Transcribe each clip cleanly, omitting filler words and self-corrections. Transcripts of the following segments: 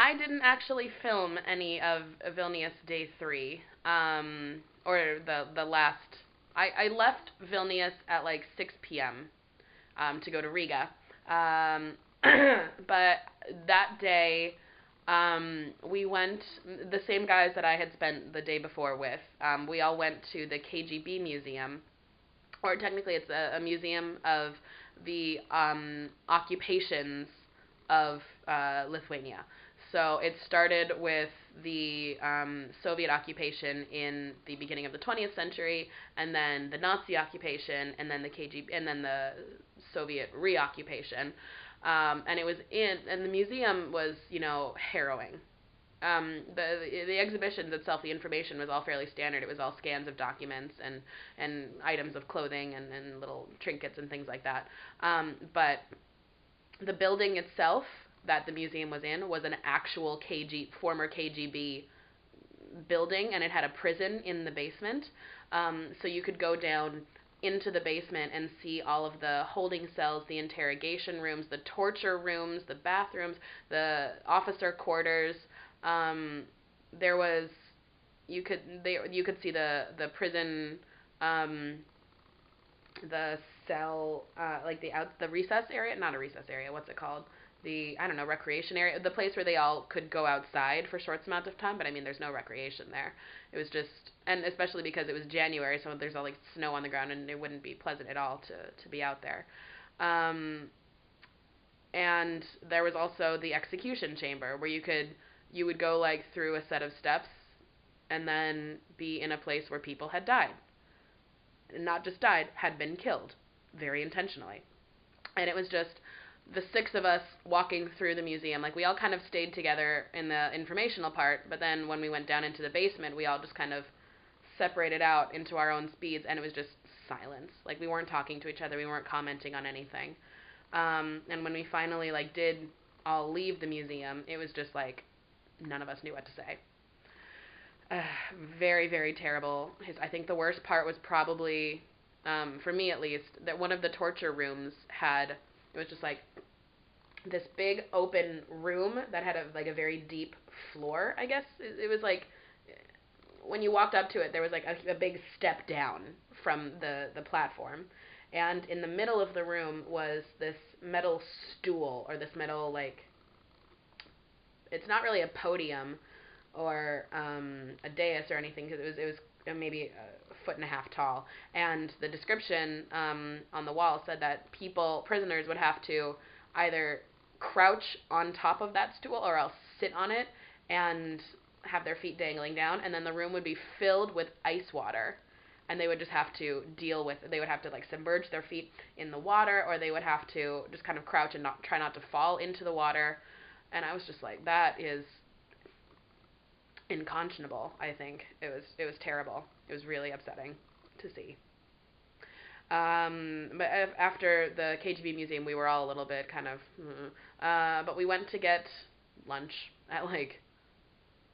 I didn't actually film any of Vilnius Day 3, or the last. I left Vilnius at like 6 p.m. To go to Riga. Um, but that day, we went, the same guys that I had spent the day before with, we all went to the KGB museum, or technically it's a museum of the occupations of Lithuania. So it started with the Soviet occupation in the beginning of the 20th century, and then the Nazi occupation, and then the KGB, and then the Soviet reoccupation. And it was and the museum was, harrowing. The exhibitions itself, the information was all fairly standard. It was all scans of documents and items of clothing and little trinkets and things like that. But the building itself that the museum was in was an actual former KGB building, and it had a prison in the basement. So you could go down into the basement and see all of the holding cells, the interrogation rooms, the torture rooms, the bathrooms, the officer quarters. There was you could see the prison, the cell, like the recess area, not a recess area, what's it called? I don't know, recreation area, the place where they all could go outside for short amounts of time, but I mean, there's no recreation there. It was just, and especially because it was January, so there's all like snow on the ground, and it wouldn't be pleasant at all to be out there. And there was also the execution chamber, where you would go like through a set of steps, and then be in a place where people had died. Not just died, had been killed, very intentionally. And it was just the six of us walking through the museum. Like, we all kind of stayed together in the informational part, but then when we went down into the basement, we all just kind of separated out into our own speeds, and it was just silence. Like, we weren't talking to each other, we weren't commenting on anything. And when we finally did all leave the museum, it was just like none of us knew what to say. Very, very terrible. I think the worst part was probably, for me at least, that one of the torture rooms it was just like this big open room that had a very deep floor, I guess. It was like, when you walked up to it, there was like a big step down from the platform. And in the middle of the room was this metal stool, or this metal, it's not really a podium or a dais or anything, because it was maybe a foot and a half tall. And the description on the wall said that prisoners would have to either crouch on top of that stool or else sit on it and have their feet dangling down, and then the room would be filled with ice water, and they would just have to they would have to submerge their feet in the water, or they would have to just kind of crouch and try not to fall into the water. And I was just like, that is unconscionable. I think it was terrible. It was really upsetting to see. But after the KGB museum, we were all a little bit kind of, but we went to get lunch at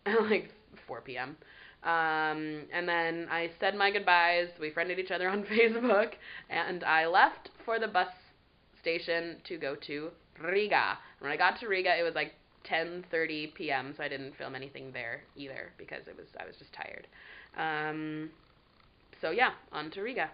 at 4 p.m. And then I said my goodbyes. We friended each other on Facebook, and I left for the bus station to go to Riga. When I got to Riga, it was 10:30 p.m., so I didn't film anything there either, because I was just tired. So yeah, on to Riga.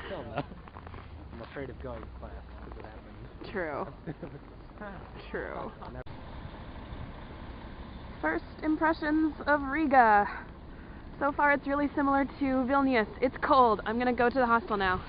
Still no. I'm afraid of going to class because it happened. True. True. First impressions of Riga. So far it's really similar to Vilnius. It's cold. I'm gonna go to the hostel now.